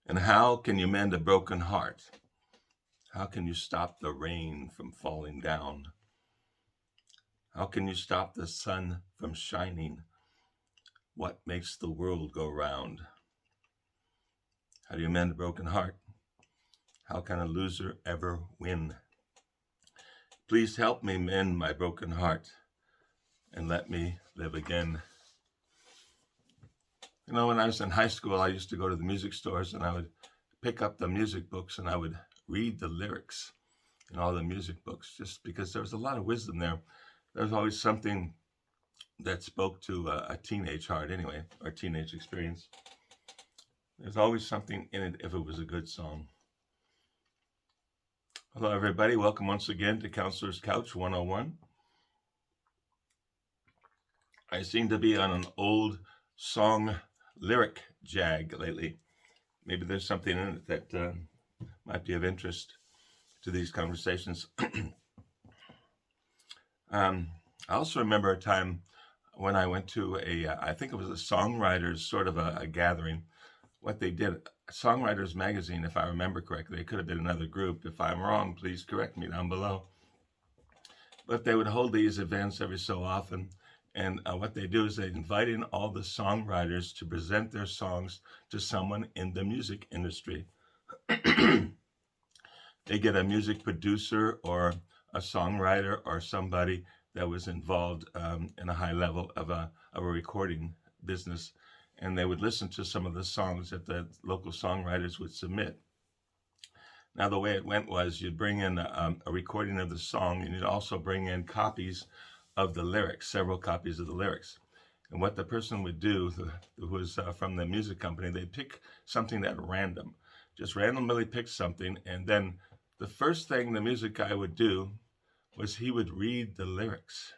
And how can you mend a broken heart? How can you stop the rain from falling down? How can you stop the sun from shining? What makes the world go round? How do you mend a broken heart? How can a loser ever win? Please help me mend my broken heart and let me live again. You know, when I was in high school, I used to go to the music stores and I would pick up the music books and I would read the lyrics in all the music books just because there was a lot of wisdom there. There was always something that spoke to a teenage heart anyway, or teenage experience. There's always something in it if it was a good song. Hello, everybody. Welcome once again to Counselor's Couch 101. I seem to be on an old song lyric jag lately. Maybe there's something in it that might be of interest to these conversations. I also remember a time when I went to I think it was a songwriters sort of a gathering. What they did, Songwriters Magazine, if I remember correctly, it could have been another group. If I'm wrong, please correct me down below. But they would hold these events every so often. And what they do is they invite in all the songwriters to present their songs to someone in the music industry. They get a music producer or a songwriter or somebody that was involved in a high level of a recording business. And they would listen to some of the songs that the local songwriters would submit. Now, the way it went was you'd bring in a recording of the song, and you'd also bring in copies of the lyrics, several copies of the lyrics. And what the person would do, who was from the music company, they'd pick something at random, just randomly pick something. And then the first thing the music guy would do was he would read the lyrics.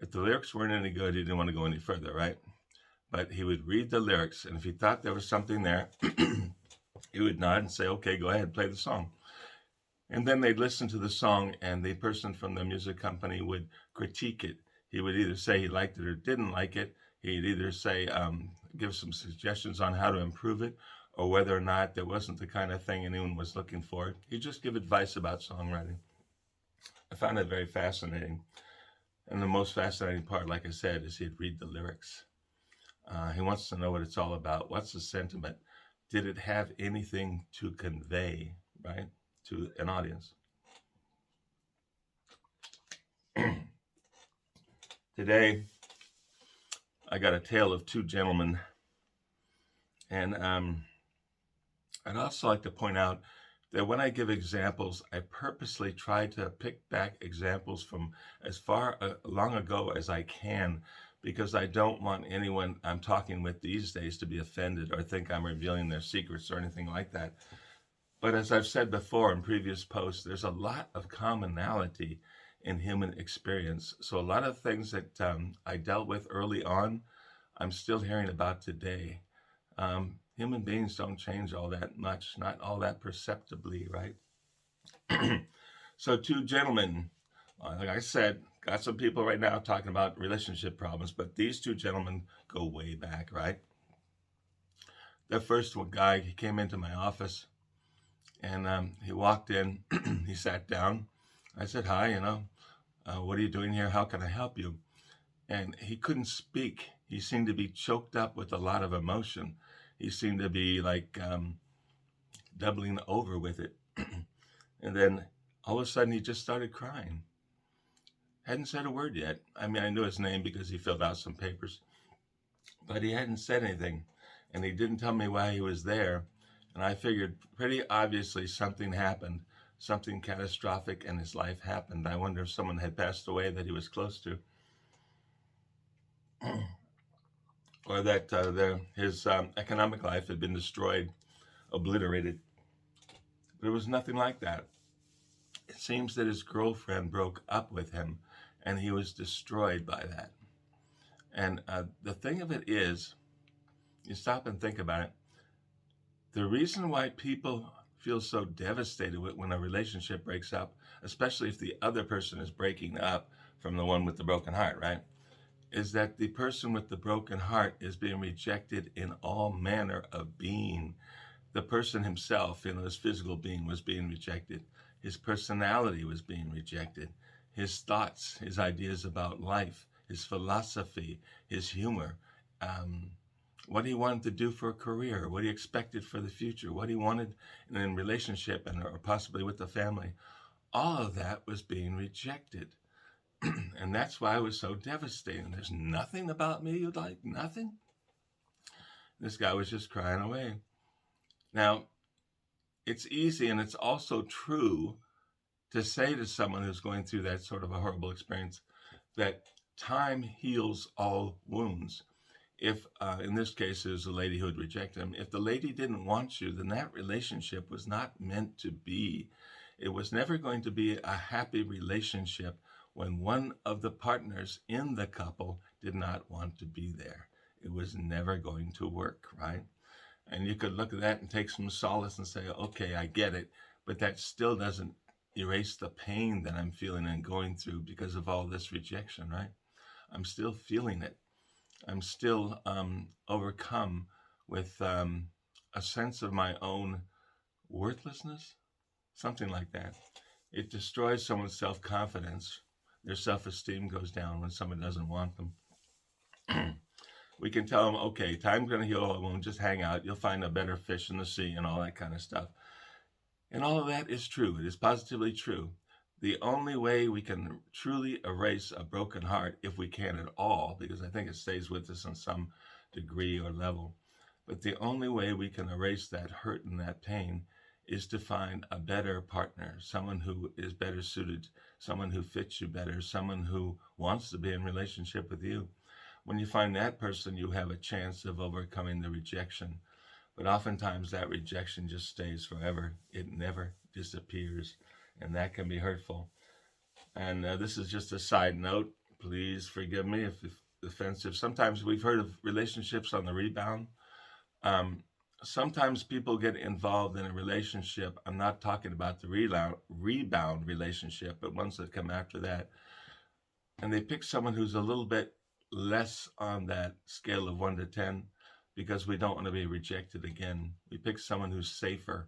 If the lyrics weren't any good, he didn't want to go any further, right? But he would read the lyrics, and if he thought there was something there, he would nod and say, okay, go ahead, play the song. And then they'd listen to the song, and the person from the music company would critique it. He would either say he liked it or didn't like it. He'd either say, give some suggestions on how to improve it, or whether or not there wasn't the kind of thing anyone was looking for. He'd just give advice about songwriting. I found it very fascinating. And the most fascinating part, like I said, is he'd read the lyrics. He wants to know what it's all about. What's the sentiment? Did it have anything to convey, right, to an audience? Today, I got a tale of two gentlemen. And I'd also like to point out that when I give examples, I purposely try to pick back examples from as far long ago as I can, because I don't want anyone I'm talking with these days to be offended or think I'm revealing their secrets or anything like that. But as I've said before in previous posts, there's a lot of commonality in human experience. So a lot of things that I dealt with early on, I'm still hearing about today. Human beings don't change all that much, not all that perceptibly, right? So two gentlemen, like I said, got some people right now talking about relationship problems, but these two gentlemen go way back, right? The first one guy, he came into my office and he walked in, he sat down. I said, hi, what are you doing here? How can I help you? And he couldn't speak. He seemed to be choked up with a lot of emotion. He seemed to be like doubling over with it. And then all of a sudden he just started crying. Hadn't said a word yet. I mean, I knew his name because he filled out some papers, but he hadn't said anything. And he didn't tell me why he was there. And I figured pretty obviously something happened, something catastrophic in his life happened. I wonder if someone had passed away that he was close to. Or that his economic life had been destroyed, obliterated. But it was nothing like that. It seems that his girlfriend broke up with him, and he was destroyed by that. And the thing of it is, you stop and think about it, the reason why people feel so devastated when a relationship breaks up, especially if the other person is breaking up from the one with the broken heart, right, is that the person with the broken heart is being rejected in all manner of being. The person himself, his physical being was being rejected. His personality was being rejected. His thoughts, his ideas about life, his philosophy, his humor, um, what he wanted to do for a career, what he expected for the future, what he wanted in a relationship and or possibly with the family. All of that was being rejected. And that's why it was so devastating. There's nothing about me you'd like, nothing. This guy was just crying away. Now, it's easy and it's also true to say to someone who's going through that sort of a horrible experience that time heals all wounds. If, in this case, it was a lady who had rejected him, if the lady didn't want you, then that relationship was not meant to be. It was never going to be a happy relationship when one of the partners in the couple did not want to be there. It was never going to work, right? And you could look at that and take some solace and say, okay, I get it, but that still doesn't erase the pain that I'm feeling and going through because of all this rejection, right? I'm still feeling it. I'm still overcome with a sense of my own worthlessness, something like that. It destroys someone's self-confidence. Their self-esteem goes down when someone doesn't want them. We can tell them, okay, time's going to heal all wounds, just hang out. You'll find a better fish in the sea and all that kind of stuff. And all of that is true. It is positively true. The only way we can truly erase a broken heart, if we can at all, because I think it stays with us in some degree or level, but the only way we can erase that hurt and that pain is to find a better partner, someone who is better suited, someone who fits you better, someone who wants to be in relationship with you. When you find that person, you have a chance of overcoming the rejection. But oftentimes that rejection just stays forever. It never disappears. And that can be hurtful. And this is just a side note. Please forgive me if offensive. Sometimes we've heard of relationships on the rebound. Sometimes people get involved in a relationship. I'm not talking about the rebound relationship, but ones that come after that. And they pick someone who's a little bit less on that scale of 1 to 10 because we don't want to be rejected again. We pick someone who's safer.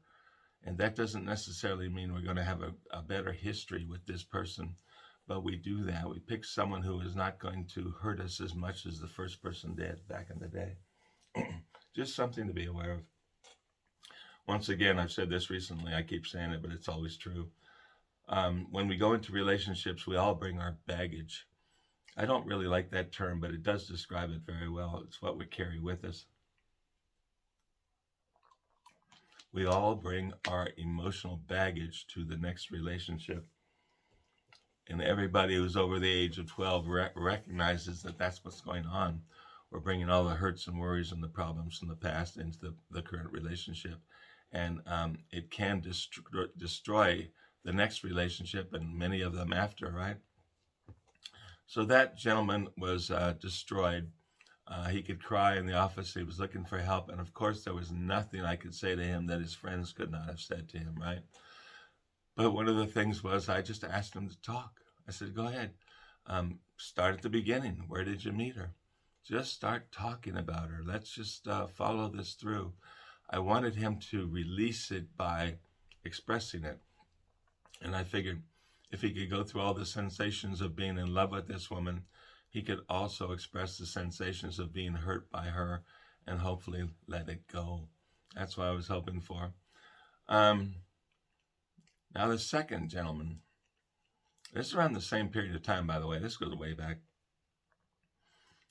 And that doesn't necessarily mean we're going to have a better history with this person. But we do that. We pick someone who is not going to hurt us as much as the first person did back in the day. Just something to be aware of. Once again, I've said this recently. I keep saying it, but it's always true. When we go into relationships, we all bring our baggage. I don't really like that term, but it does describe it very well. It's what we carry with us. We all bring our emotional baggage to the next relationship. And everybody who's over the age of 12 recognizes that that's what's going on. We're bringing all the hurts and worries and the problems from the past into the current relationship. And it can destroy the next relationship and many of them after, right? So that gentleman was destroyed. He could cry in the office. He was looking for help. And of course, there was nothing I could say to him that his friends could not have said to him, right? But one of the things was I just asked him to talk. I said, go ahead. Start at the beginning. Where did you meet her? Just start talking about her. Let's just follow this through. I wanted him to release it by expressing it. And I figured if he could go through all the sensations of being in love with this woman, he could also express the sensations of being hurt by her and hopefully let it go. That's what I was hoping for. Now the second gentleman, this is around the same period of time, by the way. This goes way back.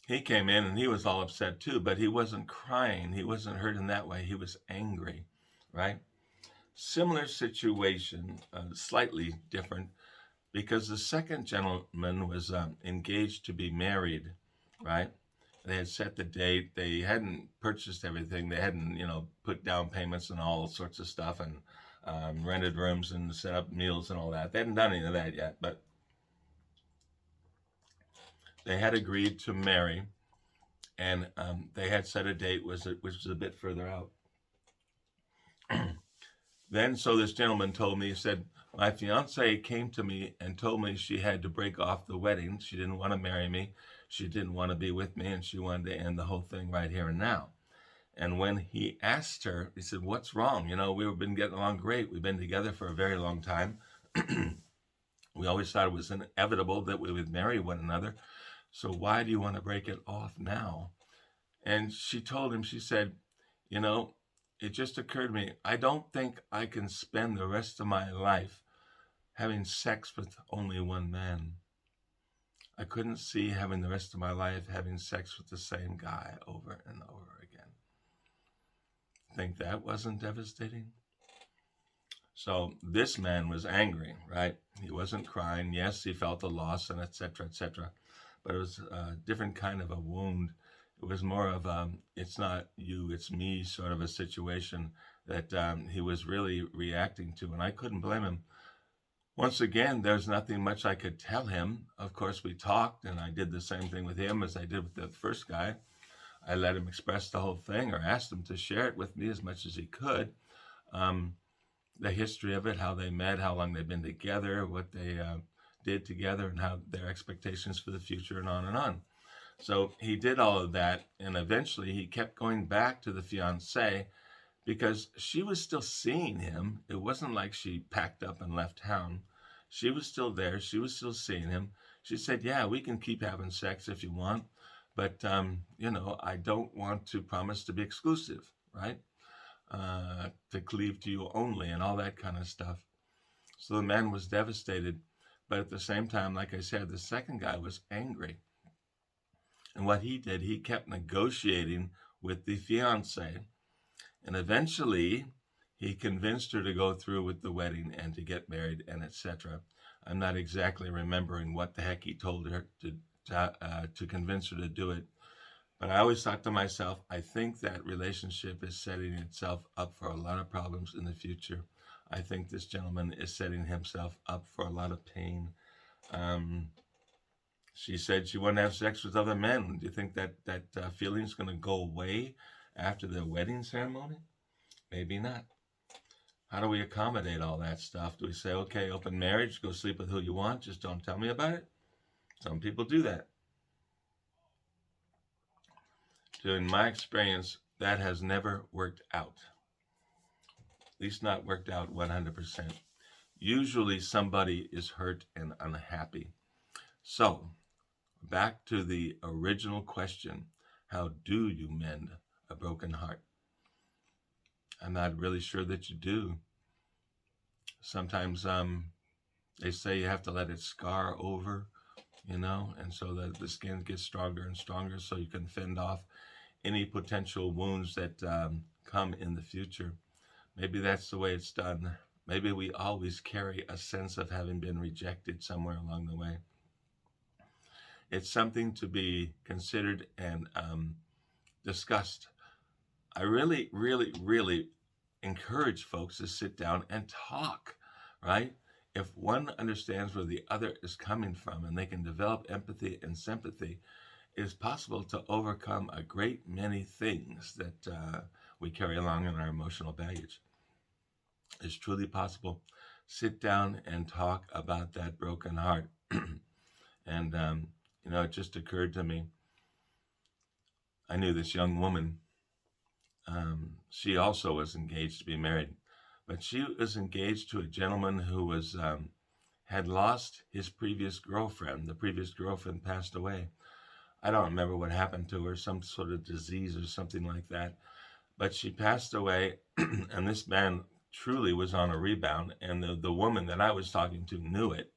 He came in and he was all upset too, but he wasn't crying. He wasn't hurt in that way. He was angry, right? Similar situation, slightly different, because the second gentleman was engaged to be married, right? They had set the date. They hadn't purchased everything. They hadn't, put down payments and all sorts of stuff and rented rooms and set up meals and all that. They hadn't done any of that yet, but they had agreed to marry, and they had set a date which was a bit further out. Then, so this gentleman told me, he said, my fiance came to me and told me she had to break off the wedding. She didn't want to marry me. She didn't want to be with me, and she wanted to end the whole thing right here and now. And when he asked her, he said, "What's wrong? You know, we've been getting along great. We've been together for a very long time. We always thought it was inevitable that we would marry one another. So why do you want to break it off now?" And she told him, she said, "You know, it just occurred to me, I don't think I can spend the rest of my life having sex with only one man. I couldn't see having the rest of my life having sex with the same guy over and over again." Think that wasn't devastating? So this man was angry, right? He wasn't crying. Yes, he felt the loss and etc., etc. But it was a different kind of a wound. It was more of it's not you, it's me sort of a situation that he was really reacting to. And I couldn't blame him. Once again, there's nothing much I could tell him. Of course, we talked, and I did the same thing with him as I did with the first guy. I let him express the whole thing, or asked him to share it with me as much as he could. Um, the history of it, how they met, how long they've been together, what they did together, and how their expectations for the future, and on and on. So he did all of that, and eventually he kept going back to the fiancée because she was still seeing him. It wasn't like she packed up and left town. She was still there. She was still seeing him. She said, "Yeah, we can keep having sex if you want, but you know, I don't want to promise to be exclusive, right? To cleave to you only, and all that kind of stuff." So the man was devastated, but at the same time, like I said, the second guy was angry. And what he did, he kept negotiating with the fiance, and eventually he convinced her to go through with the wedding and to get married and etc. I'm not exactly remembering what the heck he told her to convince her to do it. But I always thought to myself, I think that relationship is setting itself up for a lot of problems in the future. I think this gentleman is setting himself up for a lot of pain. Um, she said she wanted to have sex with other men. Do you think that feeling is going to go away after the wedding ceremony? Maybe not. How do we accommodate all that stuff? Do we say, okay, open marriage, go sleep with who you want, just don't tell me about it? Some people do that. So in my experience, that has never worked out. At least not worked out 100%. Usually somebody is hurt and unhappy. So, back to the original question, how do you mend a broken heart? I'm not really sure that you do. Sometimes they say you have to let it scar over, you know, and so that the skin gets stronger and stronger so you can fend off any potential wounds that come in the future. Maybe that's the way it's done. Maybe we always carry a sense of having been rejected somewhere along the way. It's something to be considered and discussed. I really, really, really encourage folks to sit down and talk, right? If one understands where the other is coming from and they can develop empathy and sympathy, it is possible to overcome a great many things that we carry along in our emotional baggage. It's truly possible. Sit down and talk about that broken heart. And, you know, it just occurred to me. I knew this young woman. She also was engaged to be married, but she was engaged to a gentleman who was had lost his previous girlfriend. The previous girlfriend passed away. I don't remember what happened to her, some sort of disease or something like that. But she passed away, and this man truly was on a rebound. And the woman that I was talking to knew it.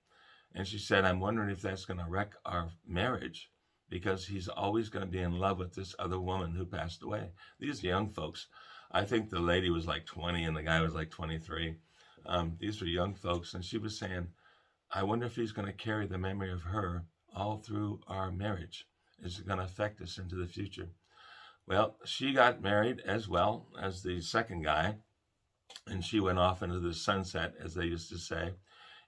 And she said, "I'm wondering if that's going to wreck our marriage because he's always going to be in love with this other woman who passed away." These young folks, I think the lady was like 20 and the guy was like 23. These were young folks. And she was saying, "I wonder if he's going to carry the memory of her all through our marriage. Is it going to affect us into the future?" Well, she got married as well as the second guy, and she went off into the sunset, as they used to say.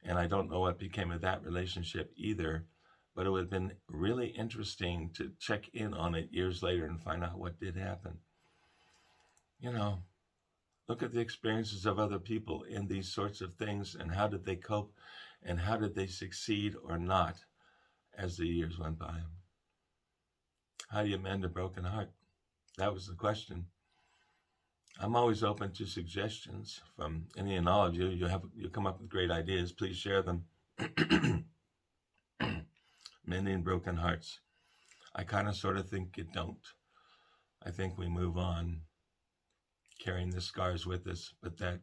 And I don't know what became of that relationship either, but it would have been really interesting to check in on it years later and find out what did happen. You know, look at the experiences of other people in these sorts of things and how did they cope and how did they succeed or not as the years went by. How do you mend a broken heart? That was the question. I'm always open to suggestions from any and all of you. You come up with great ideas. Please share them. Mending broken hearts. I kind of sort of think you don't. I think we move on, carrying the scars with us, but that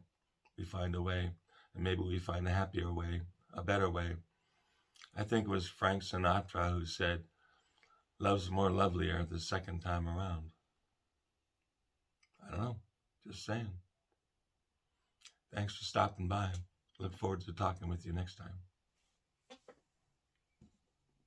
we find a way, and maybe we find a happier way, a better way. I think it was Frank Sinatra who said, "Love's more lovelier the second time around." I don't know, just saying. Thanks for stopping by. Look forward to talking with you next time.